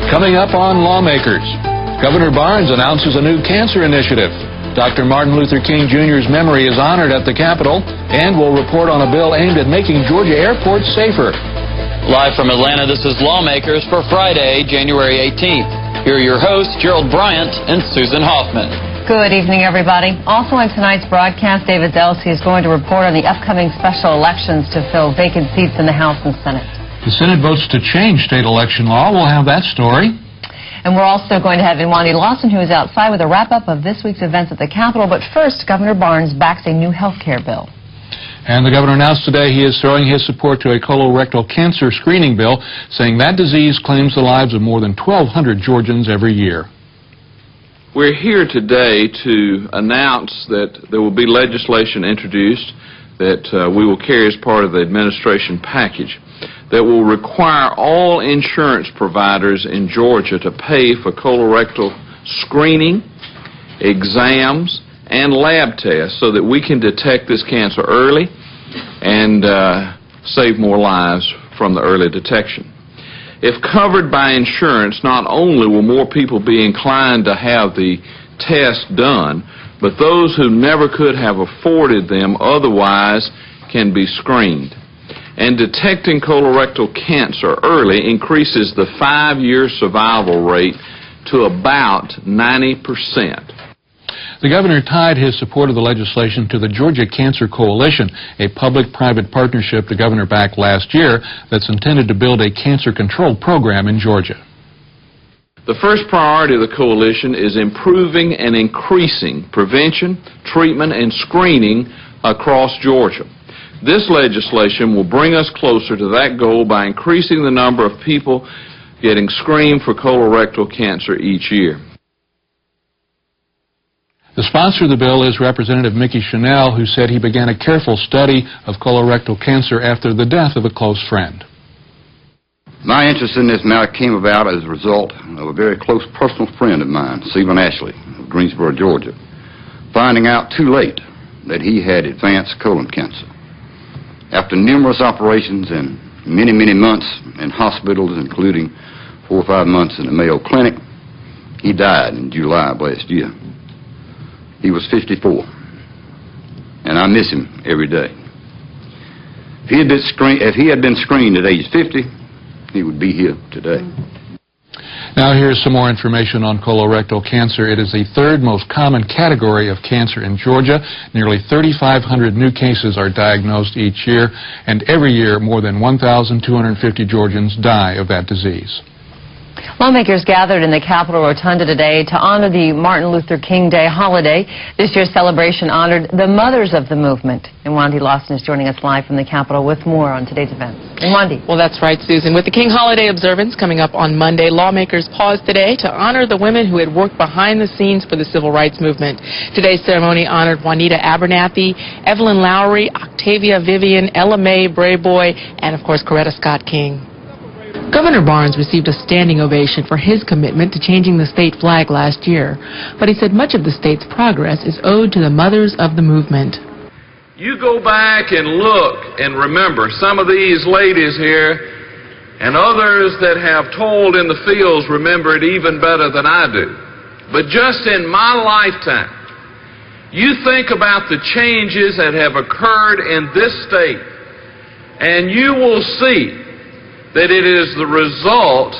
Coming up on Lawmakers, Governor Barnes announces a new cancer initiative. Dr. Martin Luther King Jr.'s memory is honored at the Capitol, and we'll report on a bill aimed at making Georgia airports safer. Live from Atlanta, this is Lawmakers for Friday, January 18th. Here are your hosts, Gerald Bryant and Susan Hoffman. Good evening, everybody. Also on tonight's broadcast, David Delsey is going to report on the upcoming special elections to fill vacant seats in the House and Senate. The Senate votes to change state election law. We'll have that story. And we're also going to have Nwandi Lawson, who is outside with a wrap-up of this week's events at the Capitol. But first, Governor Barnes backs a new health care bill. And the governor announced today he is throwing his support to a colorectal cancer screening bill, saying that disease claims the lives of more than 1,200 Georgians every year. We're here today to announce that there will be legislation introduced that we will carry as part of the administration package that will require all insurance providers in Georgia to pay for colorectal screening, exams, and lab tests so that we can detect this cancer early and save more lives from the early detection. If covered by insurance, not only will more people be inclined to have the test done, but those who never could have afforded them otherwise can be screened. And detecting colorectal cancer early increases the 5-year survival rate to about 90%. The governor tied his support of the legislation to the Georgia Cancer Coalition, a public-private partnership the governor backed last year that's intended to build a cancer control program in Georgia. The first priority of the coalition is improving and increasing prevention, treatment, and screening across Georgia. This legislation will bring us closer to that goal by increasing the number of people getting screened for colorectal cancer each year. The sponsor of the bill is Representative Mickey Chanel, who said he began a careful study of colorectal cancer after the death of a close friend. My interest in this matter came about as a result of a very close personal friend of mine, Stephen Ashley, of Greensboro, Georgia, finding out too late that he had advanced colon cancer. After numerous operations and many, many months in hospitals, including 4 or 5 months in the Mayo Clinic, he died in July of last year. He was 54, and I miss him every day. If he had been screened at age 50, he would be here today. Now here's some more information on colorectal cancer. It is the third most common category of cancer in Georgia. Nearly 3,500 new cases are diagnosed each year, and every year more than 1,250 Georgians die of that disease. Lawmakers gathered in the Capitol Rotunda today to honor the Martin Luther King Day holiday. This year's celebration honored the mothers of the movement. And Nwandi Lawson is joining us live from the Capitol with more on today's events. Nwandi. Well, that's right, Susan. With the King holiday observance coming up on Monday, lawmakers paused today to honor the women who had worked behind the scenes for the civil rights movement. Today's ceremony honored Juanita Abernathy, Evelyn Lowry, Octavia Vivian, Ella Mae Brayboy, and, of course, Coretta Scott King. Governor Barnes received a standing ovation for his commitment to changing the state flag last year, but he said much of the state's progress is owed to the mothers of the movement. You go back and look and remember some of these ladies here, and others that have toiled in the fields remember it even better than I do. But just in my lifetime, you think about the changes that have occurred in this state, and you will see that it is the result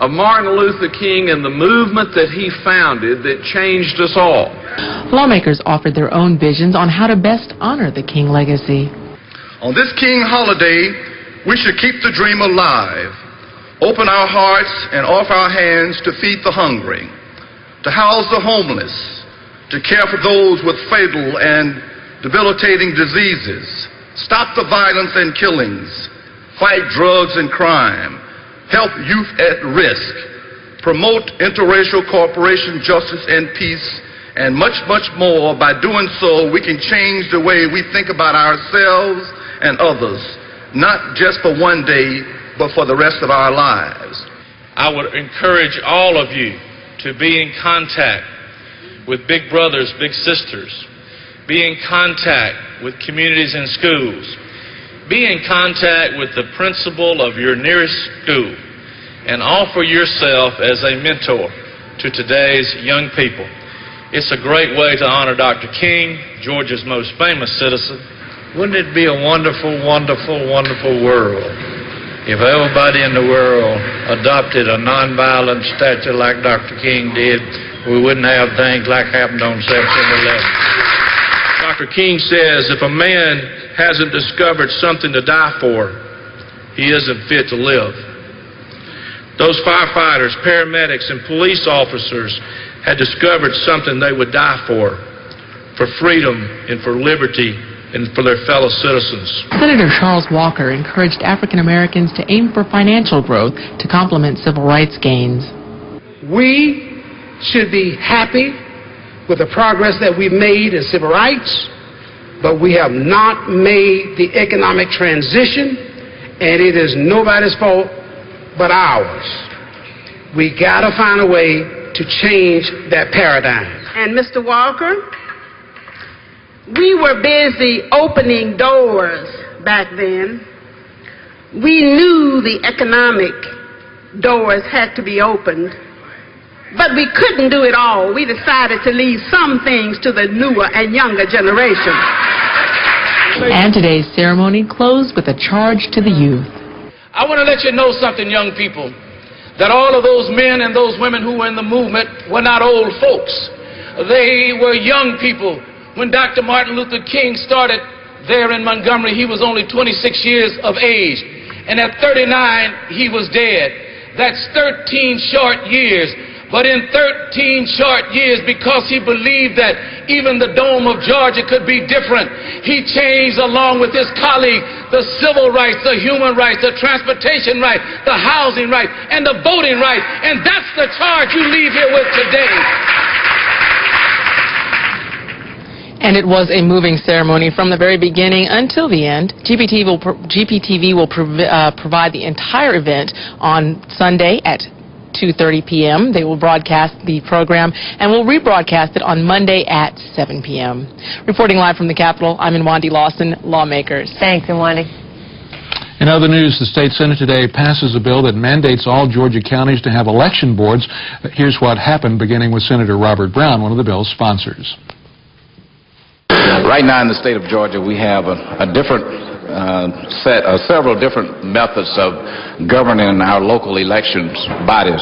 of Martin Luther King and the movement that he founded that changed us all. Lawmakers offered their own visions on how to best honor the King legacy. On this King holiday, we should keep the dream alive, open our hearts and offer our hands to feed the hungry, to house the homeless, to care for those with fatal and debilitating diseases, stop the violence and killings, fight drugs and crime, help youth at risk, promote interracial cooperation, justice, and peace, and much, much more. By doing so, we can change the way we think about ourselves and others, not just for one day, but for the rest of our lives. I would encourage all of you to be in contact with big brothers, big sisters. Be in contact with communities and schools. Be in contact with the principal of your nearest school. and offer yourself as a mentor to today's young people. It's a great way to honor Dr. King, Georgia's most famous citizen. Wouldn't it be a wonderful, wonderful, wonderful world if everybody in the world adopted a nonviolent statue like Dr. King did? We wouldn't have things like happened on September 11th. Dr. King says if a man hasn't discovered something to die for, he isn't fit to live. Those firefighters, paramedics, and police officers had discovered something they would die for freedom and for liberty and for their fellow citizens. Senator Charles Walker encouraged African Americans to aim for financial growth to complement civil rights gains. We should be happy with the progress that we've made in civil rights, but we have not made the economic transition, and it is nobody's fault but ours. We gotta find a way to change that paradigm. And Mr. Walker, we were busy opening doors back then. We knew the economic doors had to be opened, but we couldn't do it all. We decided to leave some things to the newer and younger generation. And today's ceremony closed with a charge to the youth. I want to let you know something, young people, that all of those men and those women who were in the movement were not old folks. They were young people. When Dr. Martin Luther King started there in Montgomery, he was only 26 years of age. And at 39, he was dead. That's 13 short years. But in 13 short years, because he believed that even the dome of Georgia could be different, he changed along with his colleague the civil rights, the human rights, the transportation right, the housing right, and the voting right. And that's the charge you leave here with today. And it was a moving ceremony from the very beginning until the end. GPTV will provide the entire event on Sunday at 2:30 p.m. They will broadcast the program and will rebroadcast it on Monday at 7 p.m. Reporting live from the Capitol, I'm Wandy Lawson, Lawmakers. Thanks, Wandy. In other news, the state Senate today passes a bill that mandates all Georgia counties to have election boards. Here's what happened, beginning with Senator Robert Brown, one of the bill's sponsors. Right now in the state of Georgia, we have a different several different methods of governing our local elections bodies.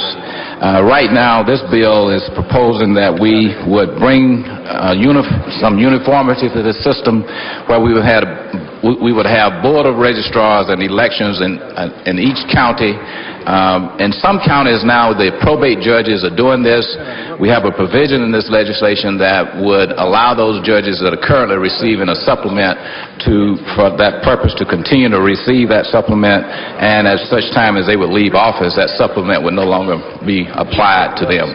Right now, this bill is proposing that we would bring some uniformity to the system, where we would have board of registrars and elections in each county. In some counties now, the probate judges are doing this. We have a provision in this legislation that would allow those judges that are currently receiving a supplement for that purpose to continue to receive that supplement, and at such time as they would leave office, that supplement would no longer be applied to them.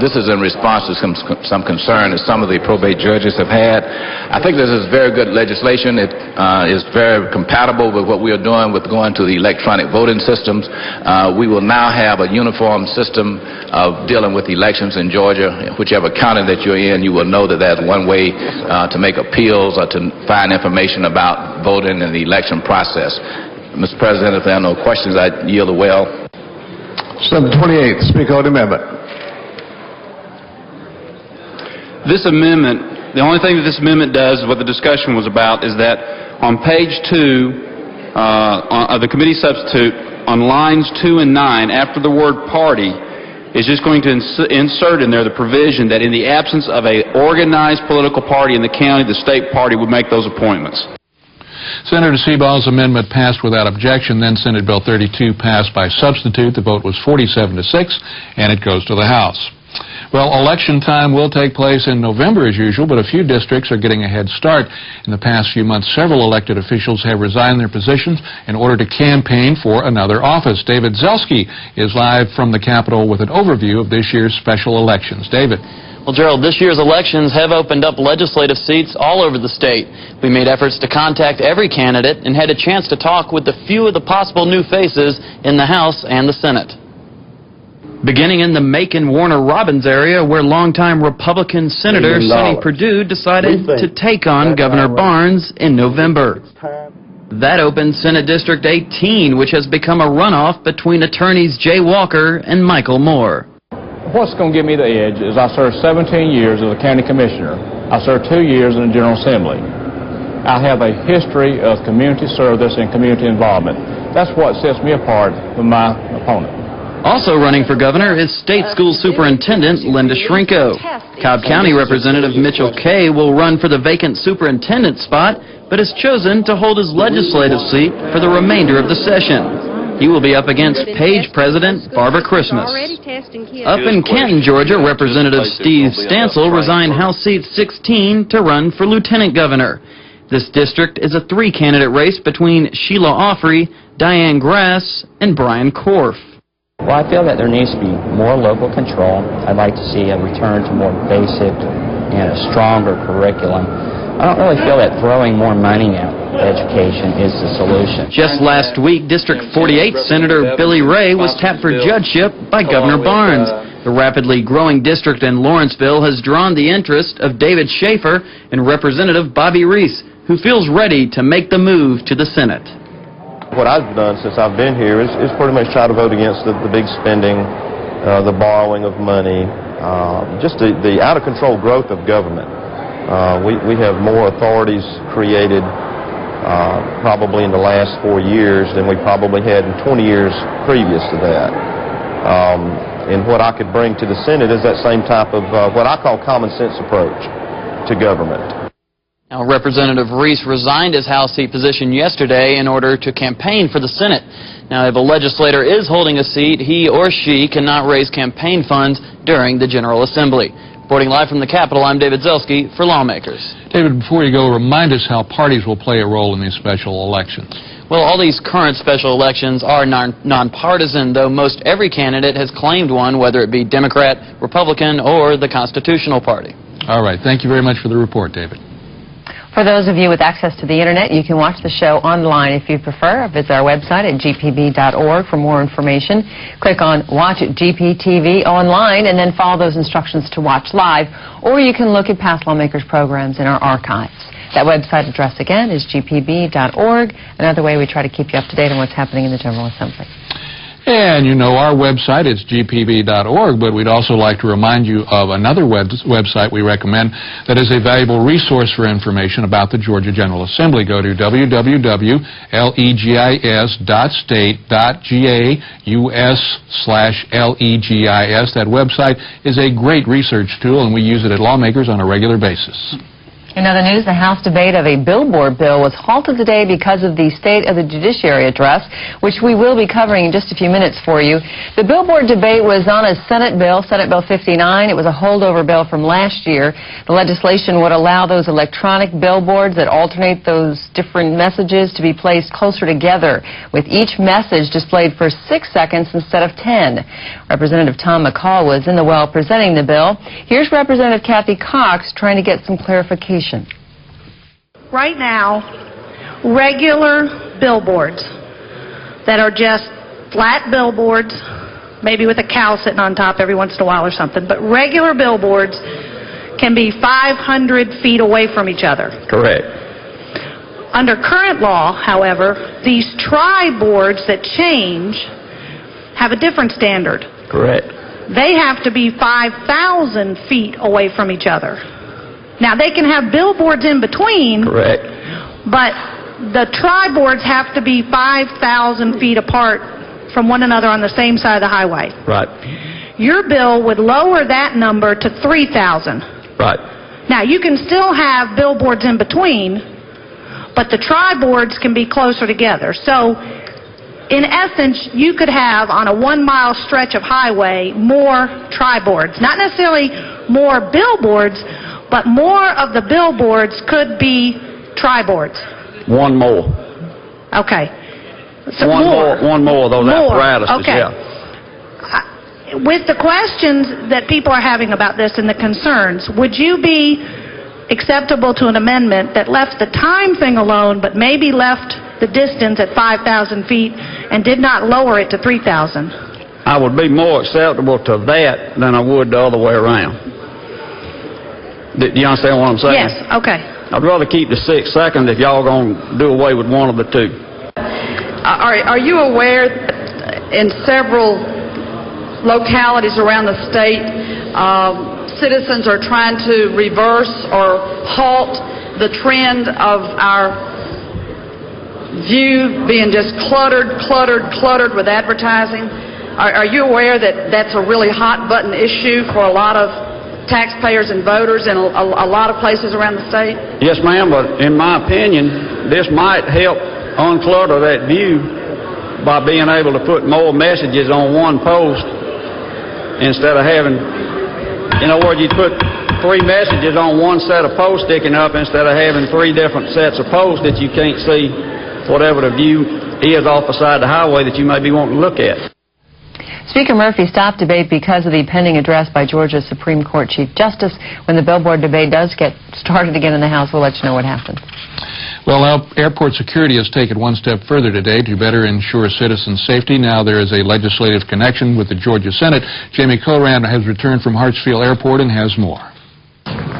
This is in response to some concern that some of the probate judges have had. I think this is very good legislation. It is very compatible with what we are doing with going to the electronic voting systems. We will now have a uniform system of dealing with elections in Georgia. Whichever county that you're in, you will know that there's one way to make appeals or to find information about voting and the election process. Mr. President, if there are no questions, I yield the well. 728, Speaker on the amendment. This amendment, the only thing that this amendment does, what the discussion was about, is that on page 2 of the committee substitute, on lines 2 and 9, after the word party, is just going to insert in there the provision that in the absence of an organized political party in the county, the state party would make those appointments. Senator Seaball's amendment passed without objection. Then Senate Bill 32 passed by substitute. The vote was 47-6, and it goes to the House. Well, election time will take place in November as usual, but a few districts are getting a head start. In the past few months, several elected officials have resigned their positions in order to campaign for another office. David Zelski is live from the Capitol with an overview of this year's special elections. David. Well, Gerald, this year's elections have opened up legislative seats all over the state. We made efforts to contact every candidate and had a chance to talk with a few of the possible new faces in the House and the Senate. Beginning in the Macon-Warner-Robins area, where longtime Republican Senator Sonny Perdue decided to take on Governor Barnes in November. That opened Senate District 18, which has become a runoff between attorneys Jay Walker and Michael Moore. What's going to give me the edge is I served 17 years as a county commissioner. I served 2 years in the General Assembly. I have a history of community service and community involvement. That's what sets me apart from my opponent. Also running for governor is State School Superintendent Linda Schrinko. Cobb County Representative Mitchell Kay will run for the vacant superintendent spot, but has chosen to hold his legislative seat for the remainder of the session. He will be up against Page President Barbara Christmas. Up in Canton, Georgia, Representative Steve Stansel resigned House Seat 16 to run for lieutenant governor. This district is a three-candidate race between Sheila Offrey, Diane Grass, and Brian Korf. Well, I feel that there needs to be more local control. I'd like to see a return to more basic and a stronger curriculum. I don't really feel that throwing more money at education is the solution. Just last week, District 48 Senator Billy Ray was tapped for judgeship by Governor Barnes. The rapidly growing district in Lawrenceville has drawn the interest of David Schaefer and Representative Bobby Reese, who feels ready to make the move to the Senate. What I've done since I've been here is pretty much try to vote against the big spending, the borrowing of money, just the out-of-control growth of government. We have more authorities created probably in the last 4 years than we probably had in 20 years previous to that. And what I could bring to the Senate is that same type of what I call common sense approach to government. Now, Representative Reese resigned his House seat position yesterday in order to campaign for the Senate. Now, if a legislator is holding a seat, he or she cannot raise campaign funds during the General Assembly. Reporting live from the Capitol, I'm David Zelski for Lawmakers. David, before you go, remind us how parties will play a role in these special elections. Well, all these current special elections are nonpartisan, though most every candidate has claimed one, whether it be Democrat, Republican, or the Constitutional Party. All right. Thank you very much for the report, David. For those of you with access to the Internet, you can watch the show online if you prefer. Visit our website at gpb.org for more information. Click on Watch GPTV online and then follow those instructions to watch live. Or you can look at past Lawmakers programs in our archives. That website address again is gpb.org. Another way we try to keep you up to date on what's happening in the General Assembly. And you know our website is gpb.org, but we'd also like to remind you of another website we recommend that is a valuable resource for information about the Georgia General Assembly. Go to www.legis.state.gaus/legis. That website is a great research tool, and we use it at Lawmakers on a regular basis. In other news, the House debate of a billboard bill was halted today because of the State of the Judiciary address, which we will be covering in just a few minutes for you. The billboard debate was on a Senate Bill 59. It was a holdover bill from last year. The legislation would allow those electronic billboards that alternate those different messages to be placed closer together, with each message displayed for 6 seconds instead of 10. Representative Tom McCall was in the well presenting the bill. Here's Representative Kathy Cox trying to get some clarification. Right now, regular billboards that are just flat billboards, maybe with a cow sitting on top every once in a while or something, but regular billboards can be 500 feet away from each other. Correct. Under current law, however, these tri-boards that change have a different standard. Correct. They have to be 5,000 feet away from each other. Now, they can have billboards in between. Correct. But the tri-boards have to be 5,000 feet apart from one another on the same side of the highway. Right. Your bill would lower that number to 3,000. Right. Now, you can still have billboards in between, but the tri-boards can be closer together. So, in essence, you could have on a 1 mile stretch of highway more tri-boards. Not necessarily more billboards, but more of the billboards could be tri-boards. One more. Okay. So one more of those apparatuses, okay. Yeah. With the questions that people are having about this and the concerns, would you be acceptable to an amendment that left the time thing alone, but maybe left the distance at 5,000 feet and did not lower it to 3,000? I would be more acceptable to that than I would the other way around. Do you understand what I'm saying? Yes, okay. I'd rather keep the 6 seconds if y'all gonna do away with one of the two. Are you aware in several localities around the state, citizens are trying to reverse or halt the trend of our view being just cluttered with advertising? Are you aware that that's a really hot button issue for a lot of taxpayers and voters in a lot of places around the state? Yes, ma'am, but in my opinion, this might help unclutter that view by being able to put more messages on one post instead of having, in other words, you put 3 messages on one set of posts sticking up instead of having 3 different sets of posts that you can't see whatever the view is off the side of the highway that you may be wanting to look at. Speaker Murphy stopped debate because of the pending address by Georgia's Supreme Court Chief Justice. When the billboard debate does get started again in the House, we'll let you know what happens. Well, now, airport security has taken one step further today to better ensure citizen safety. Now there is a legislative connection with the Georgia Senate. Jamie Coran has returned from Hartsfield Airport and has more.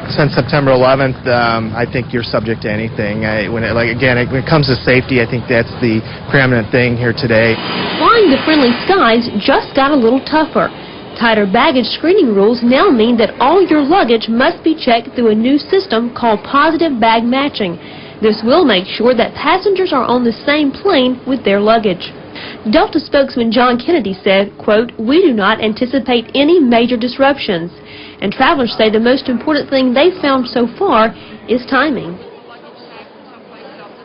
Since September 11th, I think you're subject to anything. When it comes to safety, I think that's the preeminent thing here today. Flying the friendly skies just got a little tougher. Tighter baggage screening rules now mean that all your luggage must be checked through a new system called positive bag matching. This will make sure that passengers are on the same plane with their luggage. Delta spokesman John Kennedy said, quote, "We do not anticipate any major disruptions." And travelers say the most important thing they've found so far is timing.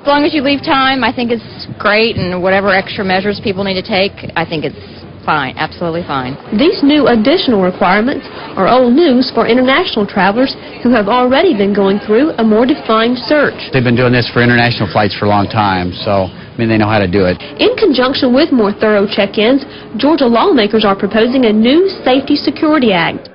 As long as you leave time, I think it's great, and whatever extra measures people need to take, I think it's fine, absolutely fine. These new additional requirements are old news for international travelers who have already been going through a more defined search. They've been doing this for international flights for a long time, so they know how to do it. In conjunction with more thorough check-ins, Georgia lawmakers are proposing a new Safety Security Act.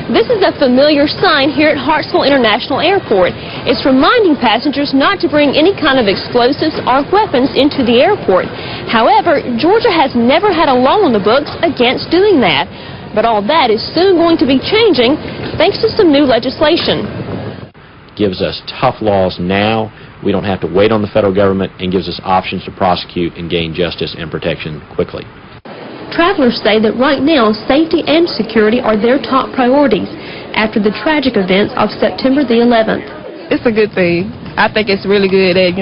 This is a familiar sign here at Hartsfield International Airport. It's reminding passengers not to bring any kind of explosives or weapons into the airport. However, Georgia has never had a law on the books against doing that. But all that is soon going to be changing thanks to some new legislation. Gives us tough laws now. We don't have to wait on the federal government, and gives us options to prosecute and gain justice and protection quickly. Travelers say that right now, safety and security are their top priorities after the tragic events of September the 11th. It's a good thing. I think it's really good that,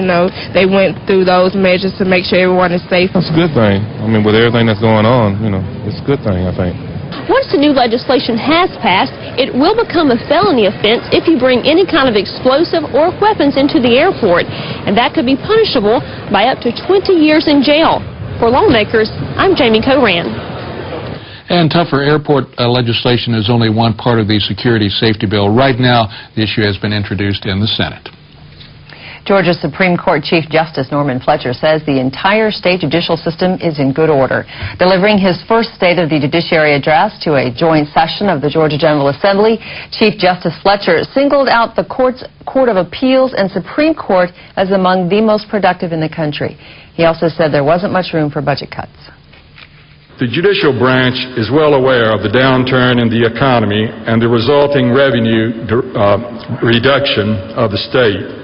they went through those measures to make sure everyone is safe. That's a good thing. With everything that's going on, it's a good thing, I think. Once the new legislation has passed, it will become a felony offense if you bring any kind of explosive or weapons into the airport, and that could be punishable by up to 20 years in jail. For lawmakers, I'm Jamie Coran. And tougher airport legislation is only one part of the security safety bill. Right now, the issue has been introduced in the Senate. Georgia Supreme Court Chief Justice Norman Fletcher says the entire state judicial system is in good order. Delivering his first State of the Judiciary address to a joint session of the Georgia General Assembly, Chief Justice Fletcher singled out the Court of Appeals and Supreme Court as among the most productive in the country. He also said there wasn't much room for budget cuts. The judicial branch is well aware of the downturn in the economy and the resulting revenue reduction of the state.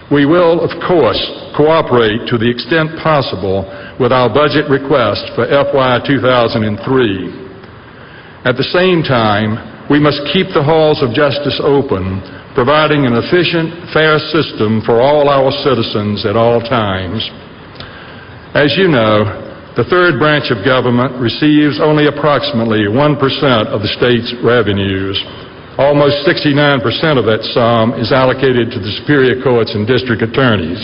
We will, of course, cooperate to the extent possible with our budget request for FY 2003. At the same time, we must keep the halls of justice open, providing an efficient, fair system for all our citizens at all times. As you know, the third branch of government receives only approximately 1% of the state's revenues. Almost 69% of that sum is allocated to the superior courts and district attorneys.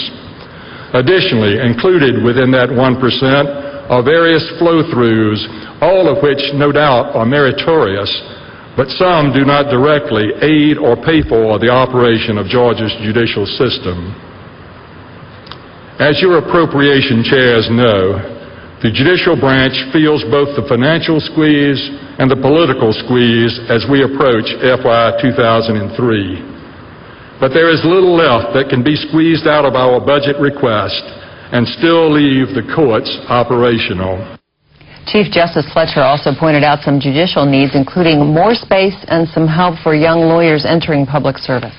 Additionally, included within that 1% are various flow-throughs, all of which no doubt are meritorious, but some do not directly aid or pay for the operation of Georgia's judicial system. As your appropriation chairs know, the judicial branch feels both the financial squeeze and the political squeeze as we approach FY 2003. But there is little left that can be squeezed out of our budget request and still leave the courts operational. Chief Justice Fletcher also pointed out some judicial needs, including more space and some help for young lawyers entering public service.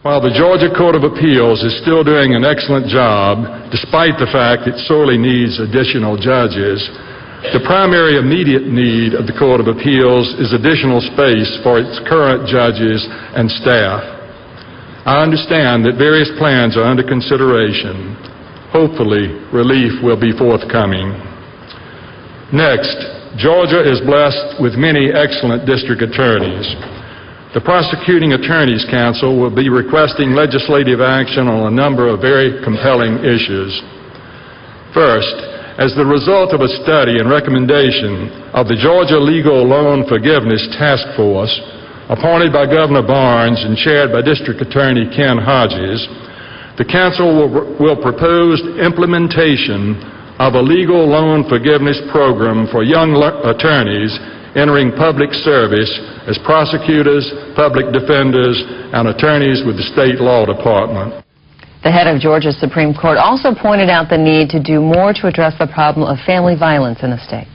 While the Georgia Court of Appeals is still doing an excellent job, despite the fact it sorely needs additional judges, the primary immediate need of the Court of Appeals is additional space for its current judges and staff. I understand that various plans are under consideration. Hopefully, relief will be forthcoming. Next, Georgia is blessed with many excellent district attorneys. The Prosecuting Attorneys Council will be requesting legislative action on a number of very compelling issues. First, as the result of a study and recommendation of the Georgia Legal Loan Forgiveness Task Force, appointed by Governor Barnes and chaired by District Attorney Ken Hodges, the Council will propose implementation of a legal loan forgiveness program for young attorneys entering public service as prosecutors, public defenders, and attorneys with the state law department. The head of Georgia's Supreme Court also pointed out the need to do more to address the problem of family violence in the state.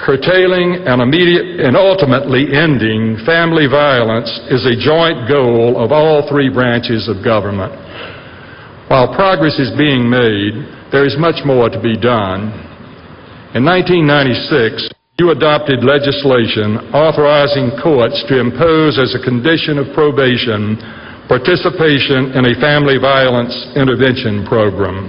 Curtailing and ultimately ending family violence is a joint goal of all three branches of government. While progress is being made, there is much more to be done. In 1996, you adopted legislation authorizing courts to impose as a condition of probation participation in a family violence intervention program.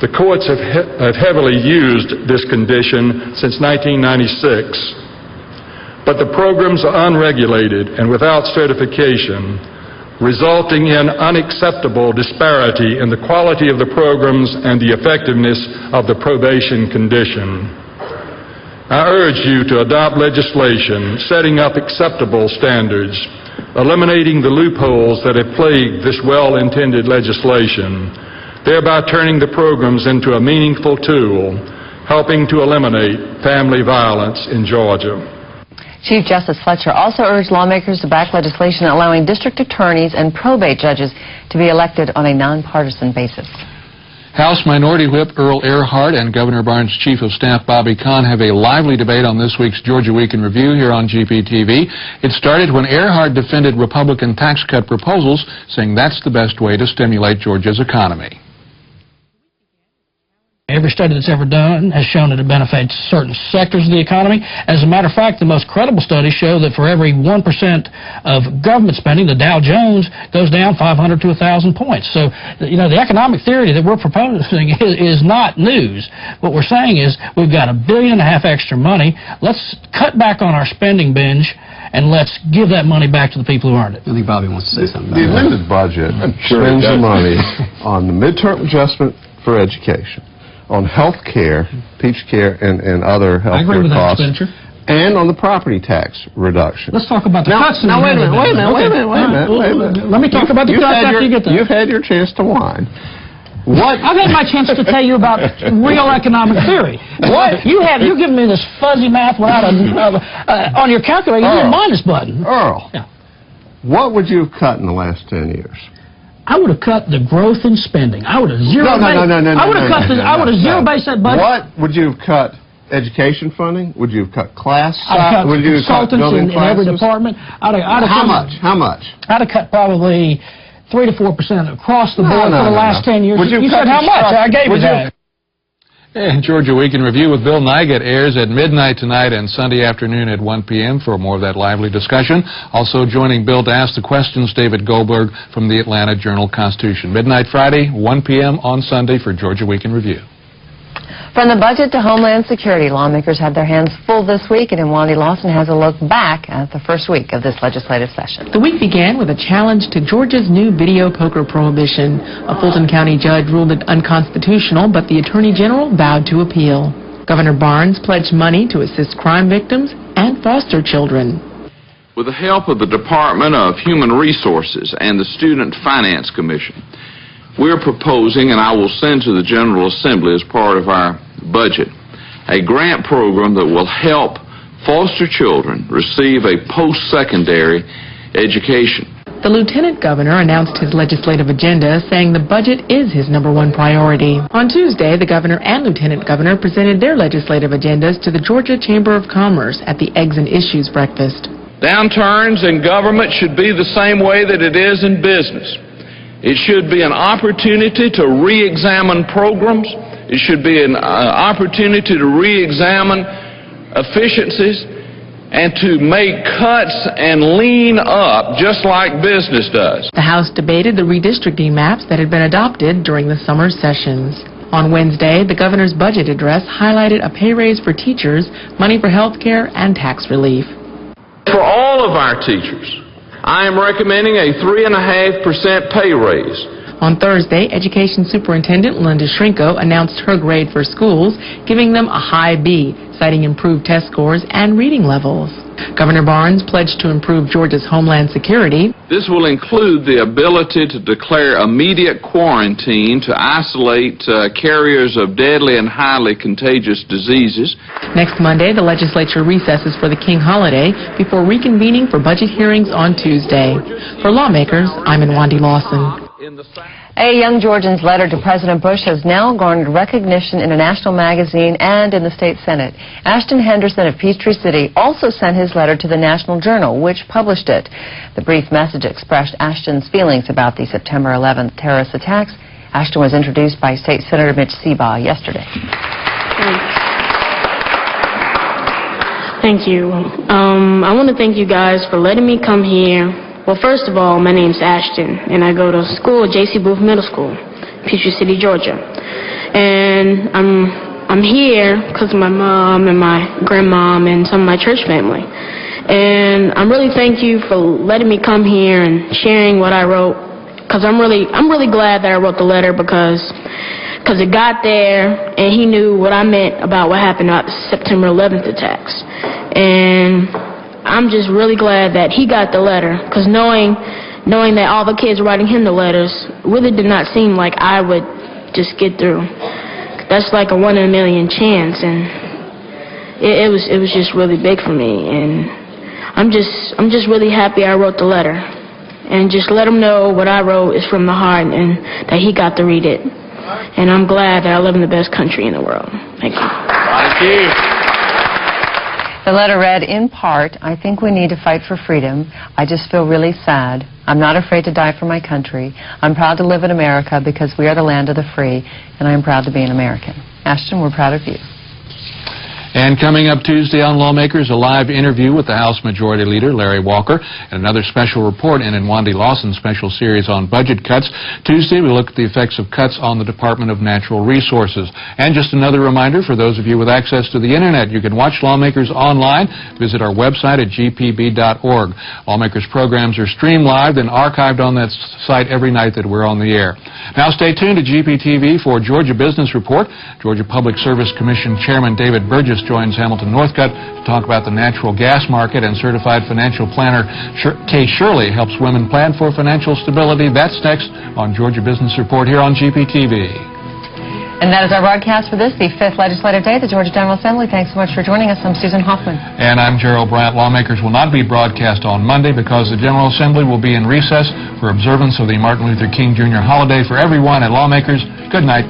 The courts have heavily used this condition since 1996, but the programs are unregulated and without certification, resulting in unacceptable disparity in the quality of the programs and the effectiveness of the probation condition. I urge you to adopt legislation setting up acceptable standards, eliminating the loopholes that have plagued this well-intended legislation, thereby turning the programs into a meaningful tool, helping to eliminate family violence in Georgia. Chief Justice Fletcher also urged lawmakers to back legislation allowing district attorneys and probate judges to be elected on a nonpartisan basis. House Minority Whip Earl Earhart and Governor Barnes' Chief of Staff Bobby Kahn have a lively debate on this week's Georgia Week in Review here on GPTV. It started when Earhart defended Republican tax cut proposals, saying that's the best way to stimulate Georgia's economy. Every study that's ever done has shown that it benefits certain sectors of the economy. As a matter of fact, the most credible studies show that for every 1% of government spending, the Dow Jones goes down 500 to 1,000 points. So, you know, the economic theory that we're proposing is not news. What we're saying is we've got $1.5 billion extra money. Let's cut back on our spending binge and let's give that money back to the people who earned it. I think Bobby wants to say something about The amended budget spends the money on the midterm adjustment for education, on health care, peach care, and other health care costs, and on the property tax reduction. Let's talk about the cuts. Now, wait a minute. Let me talk about the cuts after you get there. You've had your chance to whine. I've had my chance to tell you about real economic theory. You're giving me this fuzzy math without on your calculator. You hit a minus button. Earl, what would you have cut in the last 10 years? I would have cut the growth in spending. I would have zero. I would have zero-based that budget. What would you have cut? Education funding? Would you have cut class? I'd have cut consultants in every department. How much? I'd have cut probably 3 to 4% across the board for the last 10 years. You said how much? I gave you that. And Georgia Week in Review with Bill Nygut airs at midnight tonight and Sunday afternoon at 1 p.m. for more of that lively discussion. Also joining Bill to ask the questions, David Goldberg from the Atlanta Journal-Constitution. Midnight Friday, 1 p.m. on Sunday for Georgia Week in Review. From the budget to Homeland Security, lawmakers had their hands full this week, and Wandy Lawson has a look back at the first week of this legislative session. The week began with a challenge to Georgia's new video poker prohibition. A Fulton County judge ruled it unconstitutional, but the Attorney General vowed to appeal. Governor Barnes pledged money to assist crime victims and foster children. With the help of the Department of Human Resources and the Student Finance Commission, we're proposing, and I will send to the General Assembly as part of our budget, a grant program that will help foster children receive a post-secondary education. The Lieutenant Governor announced his legislative agenda, saying the budget is his #1 priority. On Tuesday, the Governor and Lieutenant Governor presented their legislative agendas to the Georgia Chamber of Commerce at the Eggs and Issues breakfast. Downturns in government should be the same way that it is in business. It should be an opportunity to re-examine programs. It should be an opportunity to re-examine efficiencies and to make cuts and lean up just like business does. The House debated the redistricting maps that had been adopted during the summer sessions. On Wednesday, the governor's budget address highlighted a pay raise for teachers, money for health care, and tax relief. For all of our teachers, I am recommending a 3.5% pay raise. On Thursday, Education Superintendent Linda Shrinko announced her grade for schools, giving them a high B, citing improved test scores and reading levels. Governor Barnes pledged to improve Georgia's homeland security. This will include the ability to declare immediate quarantine to isolate carriers of deadly and highly contagious diseases. Next Monday, the legislature recesses for the King holiday before reconvening for budget hearings on Tuesday. For Lawmakers, I'm Wandy Lawson. A young Georgian's letter to President Bush has now garnered recognition in a national magazine and in the state Senate. Ashton Henderson of Peachtree City also sent his letter to the National Journal, which published it. The brief message expressed Ashton's feelings about the September 11th terrorist attacks. Ashton was introduced by State Senator Mitch Seabaugh yesterday. Thank you. I want to thank you guys for letting me come here. Well, first of all, my name's Ashton, and I go to school at J.C. Booth Middle School, Peachtree City, Georgia. And I'm here because of my mom and my grandmom and some of my church family. And I'm really thank you for letting me come here and sharing what I wrote, because I'm really glad that I wrote the letter because it got there and he knew what I meant about what happened at the September 11th attacks. And I'm just really glad that he got the letter, because knowing that all the kids were writing him the letters really did not seem like I would just get through. That's like a 1 in a million chance, and it was just really big for me. And I'm just really happy I wrote the letter, and just let him know what I wrote is from the heart and that he got to read it. And I'm glad that I live in the best country in the world. Thank you. Thank you. The letter read, in part, I think we need to fight for freedom. I just feel really sad. I'm not afraid to die for my country. I'm proud to live in America because we are the land of the free, and I'm proud to be an American. Ashton, we're proud of you. And coming up Tuesday on Lawmakers, a live interview with the House Majority Leader, Larry Walker, and another special report in Wandy Lawson's special series on budget cuts. Tuesday, we look at the effects of cuts on the Department of Natural Resources. And just another reminder for those of you with access to the Internet, you can watch Lawmakers online. Visit our website at gpb.org. Lawmakers programs are streamed live and archived on that site every night that we're on the air. Now stay tuned to GPTV for Georgia Business Report. Georgia Public Service Commission Chairman David Burgess joins Hamilton Northcutt to talk about the natural gas market, and certified financial planner Kay Shirley helps women plan for financial stability. That's next on Georgia Business Report here on GPTV. And that is our broadcast for this, the 5th Legislative Day at the Georgia General Assembly. Thanks so much for joining us. I'm Susan Hoffman. And I'm Gerald Bryant. Lawmakers will not be broadcast on Monday because the General Assembly will be in recess for observance of the Martin Luther King Jr. holiday. For everyone at Lawmakers, good night.